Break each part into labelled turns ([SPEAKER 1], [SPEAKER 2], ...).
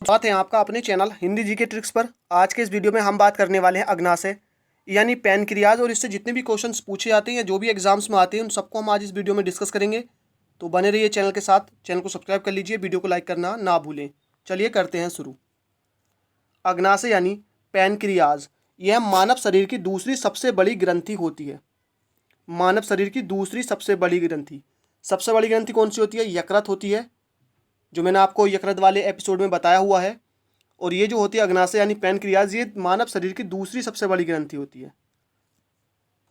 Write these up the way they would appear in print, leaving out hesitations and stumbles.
[SPEAKER 1] बात है आपका अपने चैनल हिंदी जीके ट्रिक्स पर। आज के इस वीडियो में हम बात करने वाले हैं अग्नाशय यानी पैनक्रियाज, और इससे जितने भी क्वेश्चंस पूछे जाते हैं, जो भी एग्जाम्स में आते हैं, उन सबको हम आज इस वीडियो में डिस्कस करेंगे। तो बने रहिए चैनल के साथ। चैनल को सब्सक्राइब कर लीजिए, वीडियो को लाइक करना ना भूलें। चलिए करते हैं शुरू। अग्नाशय यानी पैनक्रियाज, यह मानव शरीर की दूसरी सबसे बड़ी ग्रंथि होती है। मानव शरीर की दूसरी सबसे बड़ी ग्रंथि, सबसे बड़ी ग्रंथि कौन सी होती है? यकृत होती है, जो मैंने आपको यकृत वाले एपिसोड में बताया हुआ है। और ये जो होती है अग्नाशय यानी पैनक्रियाज, ये मानव शरीर की दूसरी सबसे बड़ी ग्रंथि होती है।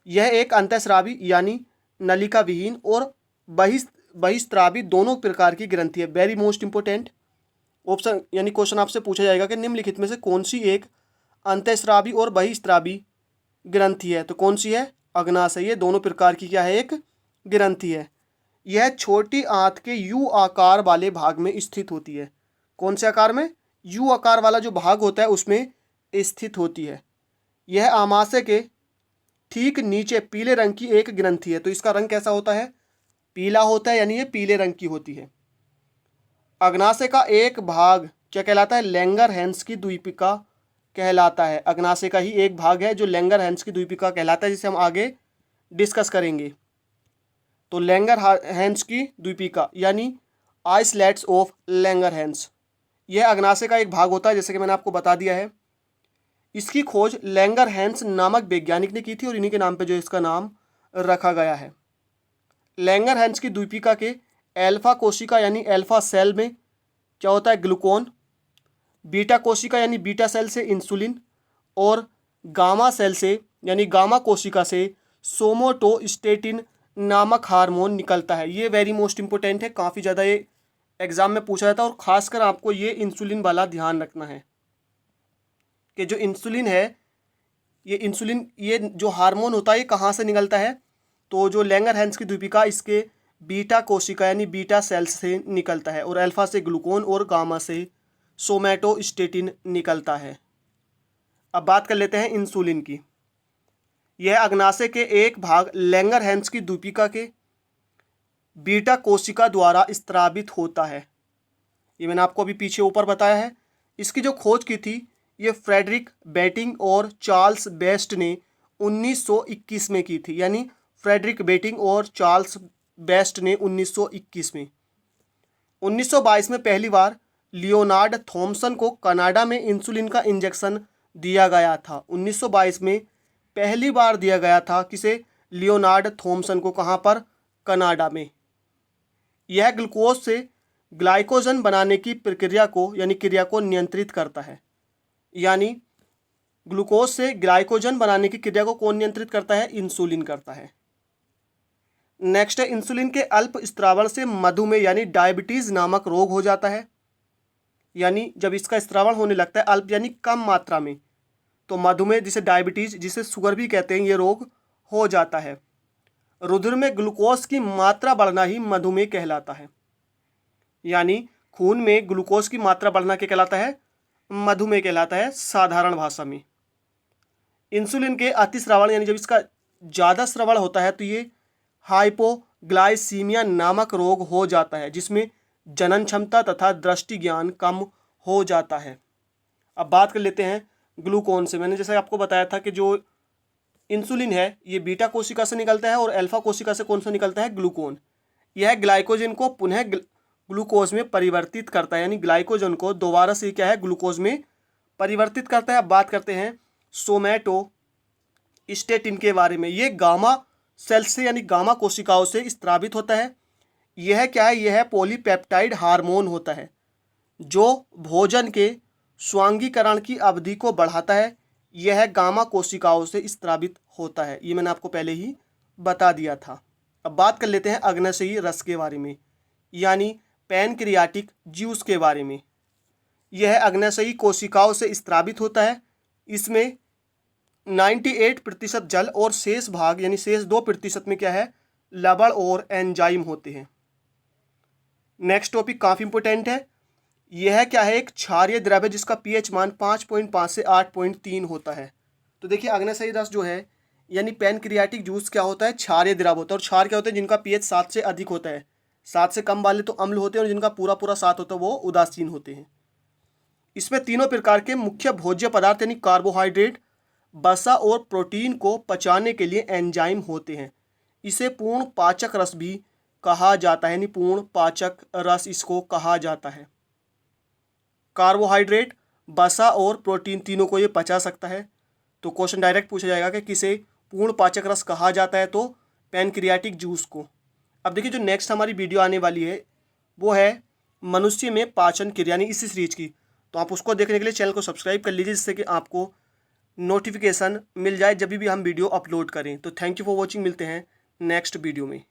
[SPEAKER 1] यह एक अंतःस्रावी यानी नलिका विहीन और बहिस्त्रावी दोनों प्रकार की ग्रंथि है। वेरी मोस्ट इंपोर्टेंट ऑप्शन यानी क्वेश्चन आपसे पूछा जाएगा कि निम्नलिखित में से कौन सी एक अंतःस्रावी और बहिस्त्रावी ग्रंथि है? तो कौन सी है? अग्नाशय। ये दोनों प्रकार की क्या है? एक ग्रंथि है। यह छोटी आंत के यू आकार वाले भाग में स्थित होती है। कौन से आकार में? यू आकार वाला जो भाग होता है उसमें स्थित होती है। यह आमाशय के ठीक नीचे पीले रंग की एक ग्रंथि है। तो इसका रंग कैसा होता है? पीला होता है, यानी ये पीले रंग की होती है। अग्नाशय का एक भाग क्या कहलाता है? लैंगरहैंस की द्वीपिका कहलाता है। अग्नाशय का ही एक भाग है जो लैंगरहैंस की द्वीपिका कहलाता है, जिसे हम आगे डिस्कस करेंगे। तो लैंगरहैंस की द्वीपिका यानी आइसलैट्स ऑफ लैंगरहैंस, यह अग्नाशय का एक भाग होता है, जैसे कि मैंने आपको बता दिया है। इसकी खोज लैंगरहैंस नामक वैज्ञानिक ने की थी और इन्हीं के नाम पे जो इसका नाम रखा गया है। लैंगरहैंस की द्वीपिका के एल्फा कोशिका यानी एल्फा सेल में क्या होता है? ग्लूकोन। बीटा कोशिका यानी बीटा सेल से इंसुलिन, और गामा सेल से यानी गामा कोशिका से सोमोटोस्टेटिन नामक हार्मोन निकलता है। ये वेरी मोस्ट इंपोर्टेंट है, काफ़ी ज़्यादा ये एग्जाम में पूछा जाता है, और खासकर आपको ये इंसुलिन वाला ध्यान रखना है कि जो इंसुलिन है, ये इंसुलिन, ये जो हार्मोन होता है, ये कहाँ से निकलता है? तो जो लैंगरहैंस की द्वीपिका, इसके बीटा कोशिका यानी बीटा सेल्स से निकलता है, और अल्फा से ग्लूकोन और गामा से सोमैटोस्टेटिन निकलता है। अब बात कर लेते हैं इंसुलिन की। यह अग्नाशय के एक भाग लैंगरहैंस की द्वीपिका के बीटा कोशिका द्वारा स्त्रावित होता है। ये मैंने आपको अभी पीछे ऊपर बताया है। इसकी जो खोज की थी, ये फ्रेडरिक बेटिंग और चार्ल्स बेस्ट ने 1921 में की थी। यानी फ्रेडरिक बेटिंग और चार्ल्स बेस्ट ने 1921 में। 1922 में पहली बार लियोनार्ड थॉमसन को कनाडा में इंसुलिन का इंजेक्शन दिया गया था। 1922 में पहली बार दिया गया था। किसे? लियोनार्ड थॉमसन को। कहाँ पर? कनाडा में। यह ग्लूकोज से ग्लाइकोजन बनाने की प्रक्रिया को यानी क्रिया को नियंत्रित करता है। यानी ग्लूकोज से ग्लाइकोजन बनाने की क्रिया को कौन नियंत्रित करता है? इंसुलिन करता है। नेक्स्ट है, इंसुलिन के अल्प स्त्रावण से मधुमेह यानी डायबिटीज नामक रोग हो जाता है। यानी जब इसका स्त्रावण होने लगता है, अल्प यानी कम मात्रा में, तो मधुमेह, जिसे डायबिटीज, जिसे शुगर भी कहते हैं, ये रोग हो जाता है। रुधिर में ग्लूकोज की मात्रा बढ़ना ही मधुमेह कहलाता है। यानी खून में ग्लूकोज की मात्रा बढ़ना क्या कहलाता है? मधुमेह कहलाता है साधारण भाषा में। इंसुलिन के अतिस्रावण यानी जब इसका ज़्यादा स्रावण होता है, तो ये हाइपोग्लाइसीमिया नामक रोग हो जाता है, जिसमें जनन क्षमता तथा दृष्टि ज्ञान कम हो जाता है। अब बात कर लेते हैं ग्लूकोन से। मैंने जैसे आपको बताया था कि जो इंसुलिन है, ये बीटा कोशिका से निकलता है, और अल्फा कोशिका से कौन सा निकलता है? ग्लूकोन। यह ग्लाइकोजन को पुनः ग्लूकोज में परिवर्तित करता है। यानी ग्लाइकोजन को दोबारा से क्या है? ग्लूकोज में परिवर्तित करता है। अब बात करते हैं सोमैटोस्टेटिन के बारे में। ये गामा सेल से यानी गामा कोशिकाओं से स्त्रावित होता है। यह क्या है? यह पॉलीपेप्टाइड हार्मोन होता है, जो भोजन के स्वांगीकरण की अवधि को बढ़ाता है। यह गामा कोशिकाओं से स्त्रावित होता है। ये मैंने आपको पहले ही बता दिया था। अब बात कर लेते हैं अग्नाशयी रस के बारे में, यानी पैनक्रियाटिक जूस के बारे में। यह अग्नाशयी कोशिकाओं से स्त्रावित होता है। इसमें 98% जल और शेष भाग यानी शेष 2% में क्या है? लवण और एंजाइम होते हैं। नेक्स्ट टॉपिक काफ़ी इंपोर्टेंट है। यह क्या है? एक क्षारीय द्रव्य जिसका पीएच मान 5.5 से 8.3 होता है। तो देखिए, अग्नाशयी रस जो है यानी पैनक्रियाटिक जूस क्या होता है? क्षारीय द्रव्य होता है। और क्षार क्या होते हैं? जिनका पीएच 7 से अधिक होता है। 7 से कम वाले तो अम्ल होते हैं, और जिनका पूरा पूरा 7 होता है वो उदासीन होते हैं। इसमें तीनों प्रकार के मुख्य भोज्य पदार्थ यानी कार्बोहाइड्रेट, वसा और प्रोटीन को पचाने के लिए एंजाइम होते हैं। इसे पूर्ण पाचक रस भी कहा जाता है, यानी पूर्ण पाचक रस इसको कहा जाता है। कार्बोहाइड्रेट, वसा और प्रोटीन तीनों को ये पचा सकता है। तो क्वेश्चन डायरेक्ट पूछा जाएगा कि किसे पूर्ण पाचक रस कहा जाता है, तो पैनक्रियाटिक जूस को। अब देखिए जो नेक्स्ट हमारी वीडियो आने वाली है वो है मनुष्य में पाचन क्रिया यानी इसी सीरीज की। तो आप उसको देखने के लिए चैनल को सब्सक्राइब कर लीजिए, जिससे कि आपको नोटिफिकेशन मिल जाए जब भी हम वीडियो अपलोड करें। तो थैंक यू फॉर वॉचिंग, मिलते हैं नेक्स्ट वीडियो में।